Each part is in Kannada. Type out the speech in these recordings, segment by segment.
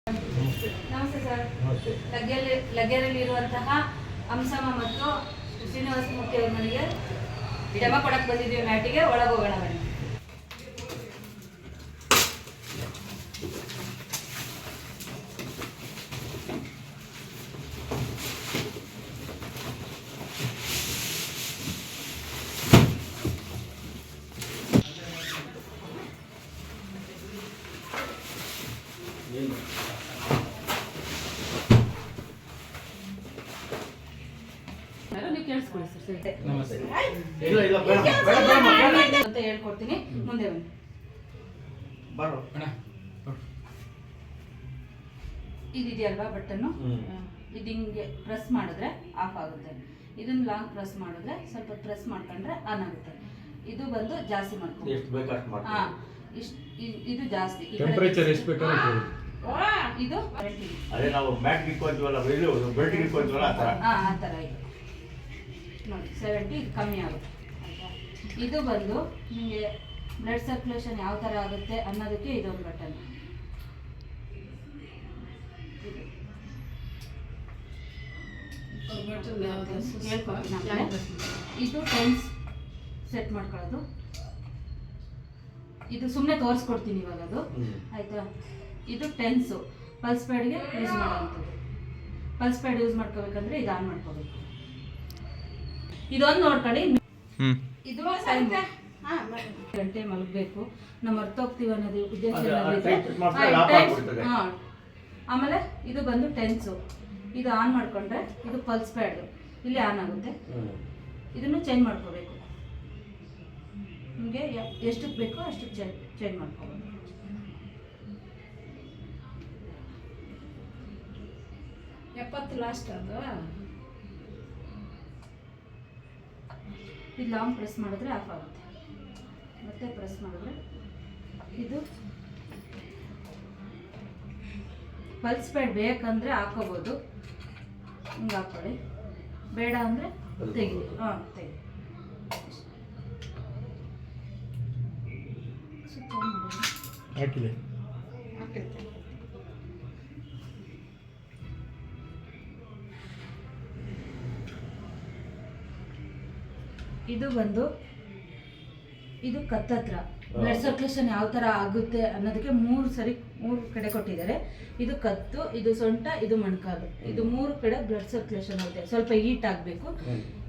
ನಮಸ್ತೆ ಸರ್. ಲಗ್ಗೆರೆಯಲ್ಲಿರುವಂತಹ ಅಂಸಮ್ಮ ಮತ್ತು ಶ್ರೀನಿವಾಸ ಮೂರ್ತಿ ಅವರ ಮನೆಗೆ ಡೆಮ ಕೊಡಕ್ಕೆ ಬಂದಿದ್ದೀವಿ. ಮ್ಯಾಟಿಗೆ ಒಳಗೋಗೋಣ ಬನ್ನಿ. ಕೇಳಿಸ್ಕೊಳ್ಳಿ ಸರ್. ಅಂತ ಹೇಳ್ಕೊಡ್ತೀನಿ, ಮುಂದೆ ಬನ್ನಿ. ಇದಿದೆಯಲ್ವಾ ಬಟನ್ನು, ಇದು ಹಿಂಗೆ ಪ್ರೆಸ್ ಮಾಡಿದ್ರೆ ಆಫ್ ಆಗುತ್ತೆ. ಇದನ್ನ ಲಾಂಗ್ ಪ್ರೆಸ್ ಮಾಡಿದ್ರೆ ಸ್ವಲ್ಪ ಪ್ರೆಸ್ ಮಾಡ್ಕೊಂಡ್ರೆ ಆನ್ ಆಗುತ್ತೆ. ಇದು ಬಂದು ಜಾಸ್ತಿ ಮಾಡ್ಕೊಂಡು ಇದು ಜಾಸ್ತಿ ಟೆಂಪರೇಚರ್ ಎಷ್ಟು ಬೇಕಾದ್ರೆ ಇದು ಅದೇ ನಾವು ಮ್ಯಾಟ್ ಇಟ್ಕೊಳ್ತೀವಲ್ಲ, ಬೆಲ್ಟ್ ಇಟ್ಕೊಳ್ತೀವಲ್ಲ ಆ ಥರ ಇದು ನೋಡಿ 70 ಕಮ್ಮಿ ಆಗುತ್ತೆ. ಇದು ಬಂದು ನಿಮಗೆ ಬ್ಲಡ್ ಸರ್ಕ್ಯುಲೇಷನ್ ಯಾವ ಥರ ಆಗುತ್ತೆ ಅನ್ನೋದಕ್ಕೆ ಇದೊಂದು ಬಟನ್. ಇದು ಟೆನ್ಸ್ ಸೆಟ್ ಮಾಡ್ಕೊಳ್ಳೋದು. ಇದು ಸುಮ್ಮನೆ ತೋರಿಸ್ಕೊಡ್ತೀನಿ ಇವಾಗ, ಅದು ಆಯ್ತಾ. ಇದು ಟೆನ್ಸು ಪಲ್ಸ್ ಪ್ಯಾಡ್ಗೆ ಯೂಸ್ ಮಾಡೋವಂಥದ್ದು. ಪಲ್ಸ್ ಪ್ಯಾಡ್ ಯೂಸ್ ಮಾಡ್ಕೋಬೇಕಂದ್ರೆ ಇದು ಆನ್ ಮಾಡ್ಕೋಬೇಕು. ಇದೊಂದು ನೋಡ್ಕೊಳ್ಳಿ. ಇದು ಗಂಟೆ ಮಲಗಬೇಕು, ನಾವು ಮರ್ತೋಗ್ತೀವಿ ಅನ್ನೋದು ಉದ್ದೇಶ. ಆಮೇಲೆ ಇದು ಬಂದು ಟೆನ್ಸು, ಇದು ಆನ್ ಮಾಡ್ಕೊಂಡ್ರೆ ಇದು ಪಲ್ಸ್ ಪ್ಯಾಡ್ ಇಲ್ಲಿ ಆನ್ ಆಗುತ್ತೆ. ಇದನ್ನು ಚೇಂಜ್ ಮಾಡ್ಕೋಬೇಕು. ನಿಮಗೆ ಎಷ್ಟಕ್ಕೆ ಬೇಕೋ ಅಷ್ಟಕ್ಕೆ ಚೇಂಜ್ ಮಾಡ್ಕೋಬೇಕು. ಲಾಸ್ಟ್ ಅದು. ಇದು ಲಾಂಗ್ ಪ್ರೆಸ್ ಮಾಡಿದ್ರೆ ಆಫ್ ಆಗುತ್ತೆ, ಮತ್ತೆ ಪ್ರೆಸ್ ಮಾಡಿದ್ರೆ ಇದು ಪಲ್ಸ್ ಪ್ಯಾಡ್ ಬೇಕಂದ್ರೆ ಹಾಕೋಬೋದು, ಹಿಂಗೆ ಹಾಕೊಳ್ಳಿ. ಬೇಡ ಅಂದರೆ ತೆಗಿ. ತೆಗಿ. ಇದು ಬಂದು ಇದು ಕತ್ತತ್ರ ಬ್ಲಡ್ ಸರ್ಕ್ಯುಲೇಷನ್ ಯಾವ ಥರ ಆಗುತ್ತೆ ಅನ್ನೋದಕ್ಕೆ 3 ಕಡೆ ಕೊಟ್ಟಿದ್ದಾರೆ. ಇದು ಕತ್ತು, ಇದು ಸೊಂಟ, ಇದು ಮೊಣಕಾಲು, ಇದು 3 ಕಡೆ ಬ್ಲಡ್ ಸರ್ಕ್ಯುಲೇಷನ್ ಆಗುತ್ತೆ. ಸ್ವಲ್ಪ ಹೀಟ್ ಆಗಬೇಕು.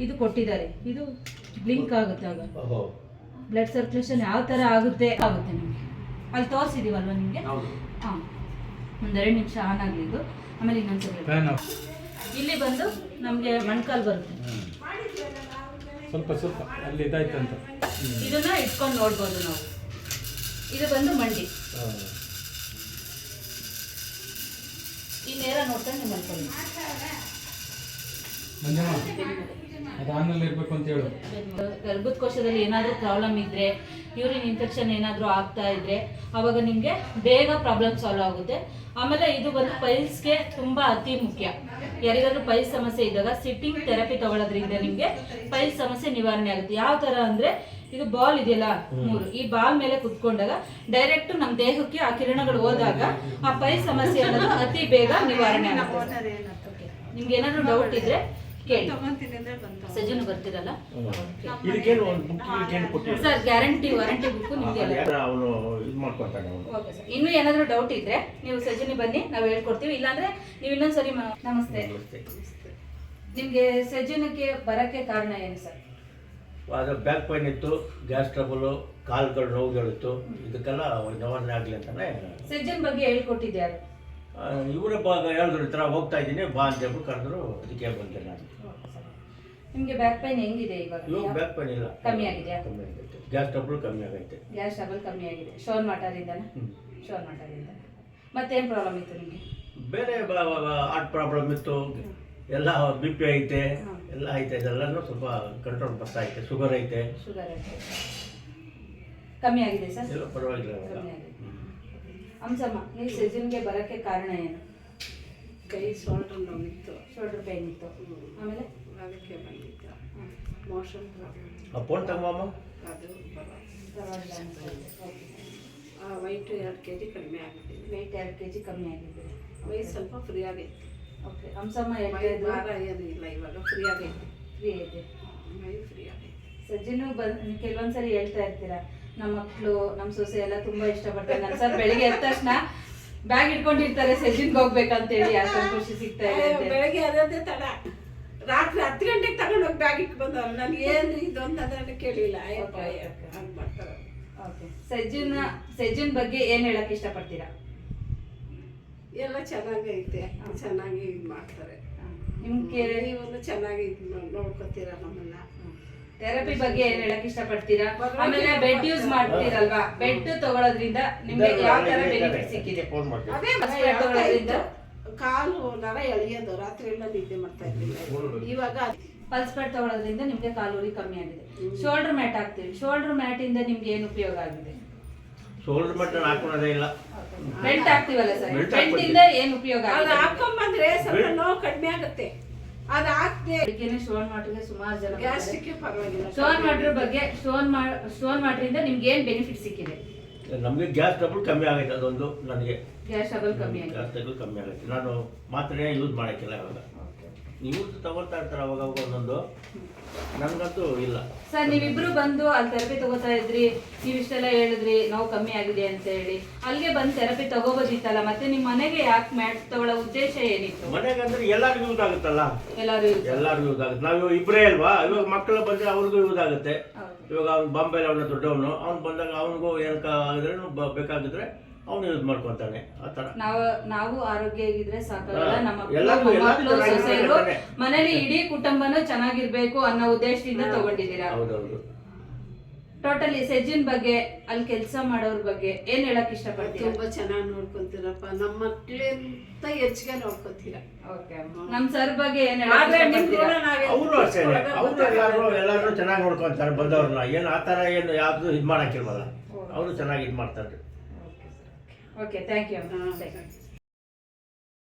ಇದು ಕೊಟ್ಟಿದ್ದಾರೆ, ಇದು ಬ್ಲಿಂಕ್ ಆಗುತ್ತೆ. ಆಗ ಬ್ಲಡ್ ಸರ್ಕ್ಯುಲೇಷನ್ ಯಾವ ಥರ ಆಗುತ್ತೆ ನಿಮಗೆ ಅಲ್ಲಿ ತೋರಿಸಿದೀವಲ್ವ ನಿಮಗೆ. ಹಾಂ, 1-2 ನಿಮಿಷ ಆನ್ ಆಗಲಿ ಇದು. ಆಮೇಲೆ ಇನ್ನೊಂದ್ಸಲ ಇಲ್ಲಿ ಬಂದು ನಮಗೆ ಮೊಣಕಾಲು ಬರುತ್ತೆ. ಸ್ವಲ್ಪ ಅಲ್ಲಿ ಇದಾಯ್ತು ಅಂತ ಇದನ್ನ ಇಟ್ಕೊಂಡು ನೋಡ್ಬೋದು ನಾವು. ಇದು ಬಂದು ಮಂಡಿ. ಈ ನೇರ ನೋಡ್ಕೊಂಡು ನೀವು ಮಲ್ಕೊಳ್ಳಿ. ಅದು ಆನ್ನಲ್ಲಿ ಇರಬೇಕು ಅಂತ ಹೇಳು. ಗರ್ಭದ ಕೋಶದಲ್ಲಿ ಏನಾದರೂ ಪ್ರಾಬ್ಲಮ್ ಇದ್ದರೆ, ಯೂರಿನ್ ಇನ್ಫೆಕ್ಷನ್ ಏನಾದರೂ ಆಗ್ತಾ ಇದ್ದರೆ ಆವಾಗ ನಿಮಗೆ ಬೇಗ ಪ್ರಾಬ್ಲಮ್ ಸಾಲ್ವ್ ಆಗುತ್ತೆ. ಆಮೇಲೆ ಇದು ಬಂದು ಪೈಲ್ಸ್ಗೆ ತುಂಬ ಅತಿ ಮುಖ್ಯ. ಯಾರಿಗಾದ್ರೂ ಪೈಲ್ಸ್ ಸಮಸ್ಯೆ ಇದ್ದಾಗ ಸಿಟ್ಟಿಂಗ್ ಥೆರಪಿ ತಗೊಳ್ಳೋದ್ರಿಂದ ನಿಮಗೆ ಪೈಲ್ಸ್ ಸಮಸ್ಯೆ ನಿವಾರಣೆ ಆಗುತ್ತೆ. ಯಾವ ಥರ ಅಂದರೆ, ಇದು ಬಾಲ್ ಇದೆಯಲ್ಲ 3, ಈ ಬಾಲ್ ಮೇಲೆ ಕುತ್ಕೊಂಡಾಗ ಡೈರೆಕ್ಟ್ ನಮ್ಮ ದೇಹಕ್ಕೆ ಆ ಕಿರಣಗಳು ಹೋದಾಗ ಆ ಪೈಲ್ಸ್ ಸಮಸ್ಯೆ ಅನ್ನೋದು ಅತಿ ಬೇಗ ನಿವಾರಣೆ ಆಗುತ್ತೆ. ನಿಮ್ಗೆ ಏನಾದರೂ ಡೌಟ್ ಇದ್ರೆ ಕೇಳಿ. ಸಜ್ಜನು ಬರ್ತಿರಲ್ಲ ಸರ್, ವಾರಂಟಿ ಬುಕ್ ನಿಮ್ಗೆ. ಓಕೆ ಸರ್, ಇನ್ನೂ ಏನಾದರೂ ಡೌಟ್ ಇದ್ರೆ ನೀವು ಸಜ್ಜನಿ ಬನ್ನಿ, ನಾವು ಹೇಳ್ಕೊಡ್ತೀವಿ. ಇಲ್ಲಾಂದ್ರೆ ನೀವು ಇನ್ನೊಂದ್ಸರಿ. ನಮಸ್ತೆ. ನಿಮ್ಗೆ ಸಜ್ಜನಕ್ಕೆ ಬರಕ್ಕೆ ಕಾರಣ ಏನು ಸರ್? ಬ್ಯಾಕ್ ಪೈನ್ ಇತ್ತು, ಗ್ಯಾಸ್ ಟ್ರಬಲ್, ಕಾಲುಗಳು ನೋವುಗಳಿತ್ತು. ಇದಕ್ಕೆಲ್ಲ ನಿವಾರಣೆ ಆಗಲಿ ಅಂತಾನೆ ಸಜ್ಜನ್ ಬಗ್ಗೆ ಹೇಳ್ಕೊಟ್ಟಿದ್ಯಾರು? ಇವರೇ ಹೇಳಿದ್ರು, ಈ ಥರ ಹೋಗ್ತಾ ಇದ್ದೀನಿ ಬಾ ಅಂತ ಹೇಳ್ಬಿಟ್ಟು ಕರೆದ್ರು. ಅದಕ್ಕೆ ಬಂದೆ ನಾನು. ನಿಮಗೆ ಬ್ಯಾಕ್ ಪೈನ್ ಹೆಂಗಿದೆ ಇವಾಗ? ಬ್ಯಾಕ್ ಪೈನ್ ಇಲ್ಲ, ಕಮ್ಮಿ ಆಗಿದೆಯಾ? ಕಮ್ಮಿ ಆಗೈತೆ. ಗ್ಯಾಸ್ ಟ್ರಬಲ್ ಕಮ್ಮಿ ಆಗೈತೆ. ಗ್ಯಾಸ್ ಟ್ರಬಲ್ ಕಮ್ಮಿ ಆಗಿದೆ. ಶೋರ್ ಮಾಟಾರಿಂದ ಮತ್ತೇನು ಪ್ರಾಬ್ಲಮ್ ಇತ್ತು ನಿಮಗೆ? ಬೇರೆ ಹಾರ್ಟ್ ಪ್ರಾಬ್ಲಮ್ ಇತ್ತು, ಎಲ್ಲ BP ಐತೆ, ಎಲ್ಲ ಐತೆ. ಇದೆಲ್ಲನೂ ಸ್ವಲ್ಪ ಕಂಟ್ರೋಲ್ ಬರ್ತಾ ಐತೆ. ಶುಗರ್ ಐತೆ. ಕಮ್ಮಿ ಆಗಿದೆ ಸರ್? ಎಲ್ಲ ಪರವಾಗಿಲ್ಲ. ಅಂಸಮ್ಮ, ನೀವು ಸೆಜನ್ಗೆ ಬರೋಕ್ಕೆ ಕಾರಣ ಏನು? ಕೈ ಶೋಲ್ಡರ್ ನೋವಿತ್ತು, ಶೋಲ್ಡರ್ ಪೇನ್ ಇತ್ತು. ಆಮೇಲೆ ಅದಕ್ಕೆ ಬಂದಿತ್ತು. Motion problem. ಫೋನ್ ತಗೊಂಬಮ್ಮ. ಅದು ವೈಟ್ 2 kg ಕಡಿಮೆ ಆಗಿದೆ. ವೆಯ್ಟ್ 2 kg ಕಮ್ಮಿ ಆಗಿದೆ. ಮೈ ಸ್ವಲ್ಪ ಫ್ರೀ ಆಗೈತೆ. ಓಕೆ ಹಂಸಮ್ಮ ಹೇಳ್ತಾ ಮೈ ಇದ್ರು ಭಾರ ಏನು ಇಲ್ಲ, ಇವಾಗ ಫ್ರೀ ಆಗೈತೆ. ಫ್ರೀ ಇದೆ. ಮೈ ಫ್ರೀ ಆಗೈತೆ. ಸಜ್ಜಿನೂ ಕೆಲವೊಂದ್ಸರಿ ಹೇಳ್ತಾ ಇರ್ತೀರಾ ನಮ್ಮ ಮಕ್ಕಳು ನಮ್ಮ ಸೊಸೆ ಎಲ್ಲ ತುಂಬಾ ಇಷ್ಟಪಡ್ತಾರೆ. ನನ್ನ ಸರ್ ಬೆಳಿಗ್ಗೆ ಎದ್ದ ತಕ್ಷಣ ಬ್ಯಾಗ್ ಇಟ್ಕೊಂಡಿರ್ತಾರೆ ಸಜ್ಜಿನ್ಗೆ ಹೋಗ್ಬೇಕಂತೇಳಿ ಅಷ್ಟೊಂದು ಖುಷಿ ಸಿಗ್ತಾ ಇದೆ ಅಂತ. ಬೆಳಗ್ಗೆ ಅದೇ ತಡ, ರಾತ್ರಿ 10 ಗಂಟೆಗೆ ತಗೊಂಡೋಗಿ ಬ್ಯಾಗ್ ಇಟ್ಟು ಬಂದವ್ರು. ನಾನು ಏನು ಇದೊಂದು ಅದನ್ನು ಕೇಳಿಲ್ಲ. ಹಂಗೆ ಮಾಡ್ತಾರೆ. ಓಕೆ ಸಜ್ಜಿನ ಬಗ್ಗೆ ಏನು ಹೇಳಕ್ ಇಷ್ಟಪಡ್ತೀರಾ? ಎಲ್ಲ ಚೆನ್ನಾಗೈತೆ, ಚೆನ್ನಾಗಿ ಇದು ಮಾಡ್ತಾರೆ. ನಿಮ್ಗೆ ನೀವು ಚೆನ್ನಾಗಿ ನೋಡ್ಕೊತೀರ ನಮ್ಮನ್ನ. ಥೆರಪಿ ಬಗ್ಗೆ ಏನ್ ಹೇಳಕ್ ಇಷ್ಟಪಡ್ತೀರಾ? ಆಮೇಲೆ ಬೆಡ್ ಯೂಸ್ ಮಾಡ್ತೀರಲ್ವಾ, ಬೆಡ್ ತಗೊಳ್ಳೋದ್ರಿಂದ ನಿಮ್ಗೆ ಯಾವ ತರ ಬೆನಿಫಿಟ್ ಸಿಕ್ಕಿದೆ? ಅದೇ ತಗೊಳ್ಳೋದ್ರಿಂದ ಕಾಲು ನರ ಎಳೆಯೋದು, ರಾತ್ರಿ ಎಲ್ಲ ನಿದ್ದೆ ಮಾಡ್ತಾ ಇರ್ಲಿಲ್ಲ. ಇವಾಗ ಪಲ್ಸ್ ಬೆಡ್ ತಗೊಳ್ಳೋದ್ರಿಂದ ನಿಮ್ಗೆ ಕಾಲೂರಿ ಕಮ್ಮಿ ಆಗಿದೆ. ಶೋಲ್ಡರ್ ಮ್ಯಾಟ್ ಹಾಕ್ತೀವಿ, ಶೋಲ್ಡರ್ ಮ್ಯಾಟ್ ಇಂದ ನಿಮ್ಗೆ ಏನು ಉಪಯೋಗ ಆಗಿದೆ? ಶೋಲ್ಡರ್ ಮ್ಯಾಟ್ ಹಾಕೋದೇ ಇಲ್ಲ. ಬೆಲ್ಟ್ ಹಾಕ್ತಿವಲ್ಲ ಸರ್, ಬೆಲ್ಟ್ ಇಂದ ಏನ್ ಉಪಯೋಗ ಅದು ಆಗಿದೆ? ಹಾಕೊಂಡ್ಬಂದ್ರೆ ಸ್ವಲ್ಪ ನೋವು ಕಡಿಮೆ ಆಗುತ್ತೆ. ಅದು ಹಾಕ್ದೆ ಅದಕ್ಕೇನೆ ಸ್ಟೋನ್ ವಾಟರ್ಗೆ ಸುಮಾರು ಜನ ಗ್ಯಾಸ್ಟ್ರಿಕ್ ಪರವಾಗಿಲ್ಲ. ಸ್ಟೋನ್ ವಾಟರ್ ಬಗ್ಗೆ ಸ್ಟೋನ್ ವಾಟರ್ ಇಂದ ನಿಮ್ಗೆ ಏನ್ ಬೆನಿಫಿಟ್ ಸಿಕ್ಕಿದೆ? ನಮಗೆ ಗ್ಯಾಸ್ ಟ್ರಬಲ್ ಕಮ್ಮಿ ಆಗೈತೆ. ಅದೊಂದು ನನಗೆ ಗ್ಯಾಸ್ ಟ್ರಬಲ್ ಕಮ್ಮಿ ಆಗಿದೆ. ಗ್ಯಾಸ್ ಟ್ರಬಲ್ ಕಮ್ಮಿ ಆಗೈತೆ. ನಾನು ಮಾತ್ರೆ ಯೂಸ್ ಮಾಡೋಕ್ಕಿಲ್ಲ ಇವಾಗ. ನೀವು ತಗೊಳ್ತಾ ಇರ್ತಾರೆ ಅವಾಗ ಒಂದೊಂದು, ನನಗಂತೂ ಇಲ್ಲ. ಸರ್ ನೀವಿಬ್ರು ಬಂದು ಅಲ್ಲಿ ಥೆರಪಿ ತಗೋತಾ ಇದ್ರಿ, ನೀವಿಷ್ಟೆಲ್ಲ ಹೇಳಿದ್ರಿ ನೋವು ಕಮ್ಮಿ ಆಗಿದೆ ಅಂತ ಹೇಳಿ, ಅಲ್ಲಿಗೆ ಬಂದು ಥೆರಪಿ ತಗೋಬೋದಿತ್ತಲ್ಲ, ಮತ್ತೆ ನಿಮ್ಮ ಮನೆಗೆ ಯಾಕೆ ಮ್ಯಾಟ್ ತಗೊಳ್ಳೋ ಉದ್ದೇಶ ಏನಿತ್ತು? ಮನೆಗೆ ಅಂದ್ರೆ ಎಲ್ಲರಿಗೂ ಯೂಸ್ ಆಗುತ್ತಲ್ಲ, ಎಲ್ಲರೂ ಎಲ್ಲರಿಗೂ ಯೂಸ್ ಆಗುತ್ತೆ. ನಾವು ಇಬ್ಬರೇ ಅಲ್ವಾ, ಇವಾಗ ಮಕ್ಕಳು ಬಂದ್ರೆ ಅವ್ರಿಗೂ ಯೂಸ್ ಆಗುತ್ತೆ. ಇವಾಗ ಅವ್ನು ಬಾಂಬೆಲಿ ಅವನ ದೊಡ್ಡವನು, ಅವ್ನು ಬಂದಾಗ ಅವನಿಗೂ ಏನಕ್ಕೆ ಆಗಿದ್ರೆ ಬೇಕಾಗಿದ್ರೆ ಅವನು ಯೂಸ್ ಮಾಡ್ಕೊತಾನೆ. ಆ ಥರ ನಾವು ಆರೋಗ್ಯ ಆಗಿದ್ರೆ ಸಾಕಲ್ಲ, ನಮ್ಮ ಎಲ್ಲರಿಗೂ ಮಕ್ಕಳು ಸೊಸೆಯರು ಮನೇಲಿ ಇಡೀ ಕುಟುಂಬನೂ ಚೆನ್ನಾಗಿರ್ಬೇಕು ಅನ್ನೋ ಉದ್ದೇಶದಿಂದ ತಗೊಂಡಿದ್ದೀರಾ. ಹೌದೌದು. ಟೋಟಲಿ ಸಜ್ಜಿನ ಬಗ್ಗೆ, ಅಲ್ಲಿ ಕೆಲಸ ಮಾಡೋರ್ ಬಗ್ಗೆ ಏನ್ ಹೇಳಕ್ ಇಷ್ಟಪಡ್ತೀರಾ? ತುಂಬಾ ಚೆನ್ನಾಗಿ ನೋಡ್ಕೊಂತೀರಪ್ಪ, ನಮ್ಮ ಮಕ್ಳಿಂತ ಹೆಚ್ಚಿಗೆ ನೋಡ್ಕೊಂತೀರ. ನಮ್ ಸರ್ ಬಗ್ಗೆ ಏನ್ ಹೇಳಕ್ ಆದ್ರೆ ಇಷ್ಟಪಡ್ತೀರಾ? ಅವರು ಅಷ್ಟೇ, ಅವರು ಎಲ್ಲರೂ ಚೆನ್ನಾಗಿ ನೋಡ್ಕೊಂತಾರೆ ಬಂದವ್ರನ್ನ. ಏನು ಆ ಥರ ಏನು ಯಾವ್ದು ಇದು ಮಾಡಕ್ಕಿಲ್ವಲ್ಲ, ಅವರು ಚೆನ್ನಾಗಿ ಇದು ಮಾಡ್ತಾರೆ. Okay thank you.